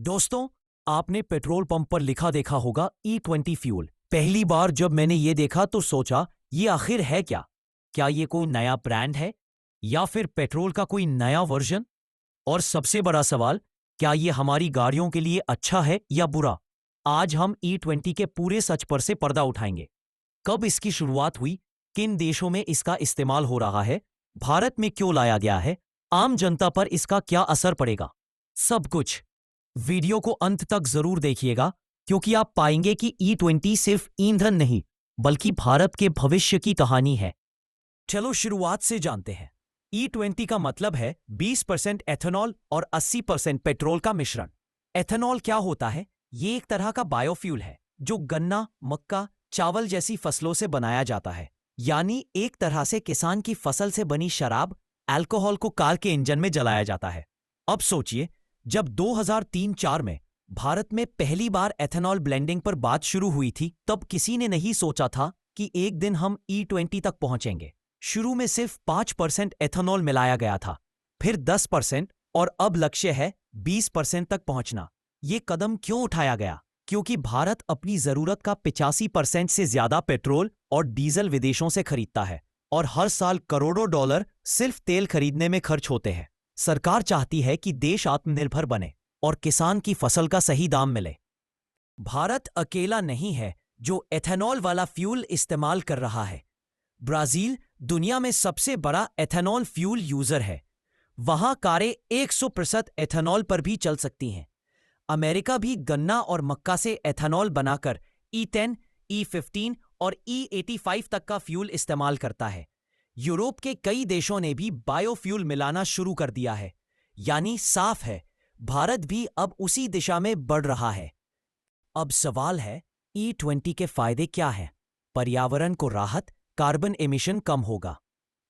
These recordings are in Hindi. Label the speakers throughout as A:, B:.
A: दोस्तों, आपने पेट्रोल पंप पर लिखा देखा होगा E20 फ्यूल। पहली बार जब मैंने ये देखा तो सोचा, ये आखिर है क्या? क्या ये कोई नया ब्रांड है या फिर पेट्रोल का कोई नया वर्जन? और सबसे बड़ा सवाल, क्या ये हमारी गाड़ियों के लिए अच्छा है या बुरा? आज हम E20 के पूरे सच पर से पर्दा उठाएंगे। कब इसकी शुरुआत हुई, किन देशों में इसका इस्तेमाल हो रहा है, भारत में क्यों लाया गया है, आम जनता पर इसका क्या असर पड़ेगा, सब कुछ। वीडियो को अंत तक जरूर देखिएगा, क्योंकि आप पाएंगे कि E20 सिर्फ ईंधन नहीं बल्कि भारत के भविष्य की कहानी है। चलो शुरुआत से जानते हैं। E20 का मतलब है 20% एथेनॉल और 80% पेट्रोल का मिश्रण। एथेनॉल क्या होता है? ये एक तरह का बायोफ्यूल है जो गन्ना, मक्का, चावल जैसी फसलों से बनाया जाता है। यानी एक तरह से किसान की फसल से बनी शराब, अल्कोहल को कार के इंजन में जलाया जाता है। अब सोचिए, जब 2003-4 में भारत में पहली बार एथेनॉल ब्लेंडिंग पर बात शुरू हुई थी, तब किसी ने नहीं सोचा था कि एक दिन हम E20 तक पहुंचेंगे। शुरू में सिर्फ 5% एथेनॉल मिलाया गया था, फिर 10% और अब लक्ष्य है 20% तक पहुंचना। ये कदम क्यों उठाया गया? क्योंकि भारत अपनी जरूरत का 85% से ज्यादा पेट्रोल और डीजल विदेशों से खरीदता है और हर साल करोड़ों डॉलर सिर्फ तेल खरीदने में खर्च होते हैं। सरकार चाहती है कि देश आत्मनिर्भर बने और किसान की फसल का सही दाम मिले। भारत अकेला नहीं है जो एथेनॉल वाला फ्यूल इस्तेमाल कर रहा है। ब्राजील दुनिया में सबसे बड़ा एथेनॉल फ्यूल यूजर है। वहां कारें 100% एथेनॉल पर भी चल सकती हैं। अमेरिका भी गन्ना और मक्का से एथेनॉल बनाकर E10, E15 और E85 तक का फ्यूल इस्तेमाल करता है। यूरोप के कई देशों ने भी बायोफ्यूल मिलाना शुरू कर दिया है। यानी साफ है, भारत भी अब उसी दिशा में बढ़ रहा है। अब सवाल है, E20 के फायदे क्या हैं? पर्यावरण को राहत, कार्बन एमिशन कम होगा,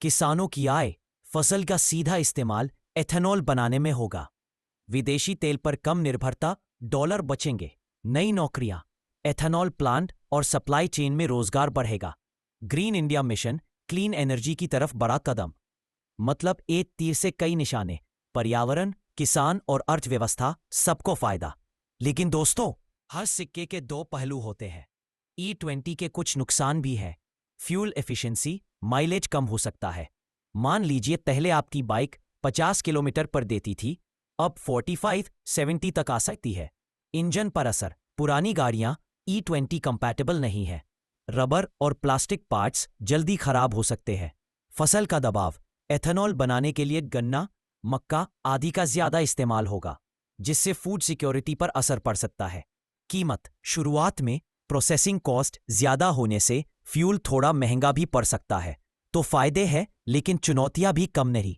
A: किसानों की आय, फसल का सीधा इस्तेमाल एथेनॉल बनाने में होगा, विदेशी तेल पर कम निर्भरता, डॉलर बचेंगे, नई नौकरियां, एथेनॉल प्लांट और सप्लाई चेन में रोजगार बढ़ेगा, green India mission, clean energy की तरफ बड़ा कदम। मतलब एक तीर से कई निशाने, पर्यावरण, किसान और अर्थव्यवस्था, सबको फायदा। लेकिन दोस्तों, हर सिक्के के दो पहलू होते हैं। E20 के कुछ नुकसान भी हैं। फ्यूल एफिशिएंसी, माइलेज कम हो सकता है। मान लीजिए पहले आपकी बाइक 50 किलोमीटर पर देती थी, अब 45-70 तक आ सकती है। इंजन पर असर, पुरानी गाड़ियां E20 कंपैटिबल नहीं है। रबर और प्लास्टिक पार्ट्स जल्दी खराब हो सकते हैं। फसल का दबाव, एथेनॉल बनाने के लिए गन्ना, मक्का आदि का ज्यादा इस्तेमाल होगा, जिससे फूड सिक्योरिटी पर असर पड़ सकता है। कीमत, शुरुआत में प्रोसेसिंग कॉस्ट ज्यादा होने से फ्यूल थोड़ा महंगा भी पड़ सकता है। तो फायदे हैं, लेकिन चुनौतियां भी कम नहीं।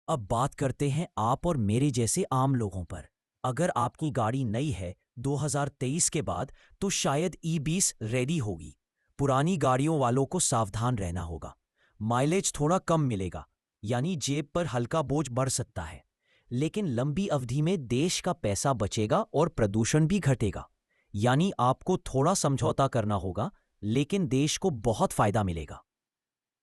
A: अब बात करते हैं आप और मेरे जैसे आम लोगों पर। अगर आपकी गाड़ी नई है 2023 के बाद, तो शायद E20 रेडी होगी। पुरानी गाड़ियों वालों को सावधान रहना होगा। माइलेज थोड़ा कम मिलेगा, यानी जेब पर हल्का बोझ बढ़ सकता है। लेकिन लंबी अवधि में देश का पैसा बचेगा और प्रदूषण भी घटेगा। यानी आपको थोड़ा समझौता करना होगा, लेकिन देश को बहुत फायदा मिलेगा।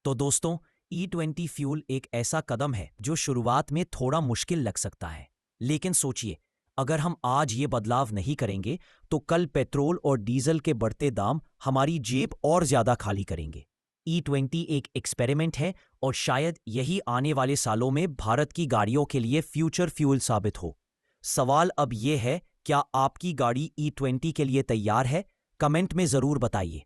A: तो दोस्तों, E20 फ्यूल एक ऐसा कदम है जो शुरुआत में थोड़ा मुश्किल लग सकता है। लेकिन सोचिए, अगर हम आज ये बदलाव नहीं करेंगे तो कल पेट्रोल और डीजल के बढ़ते दाम हमारी जेब और ज्यादा खाली करेंगे। E20 एक एक्सपेरिमेंट है और शायद यही आने वाले सालों में भारत की गाड़ियों के लिए फ्यूचर फ्यूल साबित हो। सवाल अब यह है, क्या आपकी गाड़ी E20 के लिए तैयार है? कमेंट में जरूर बताइए।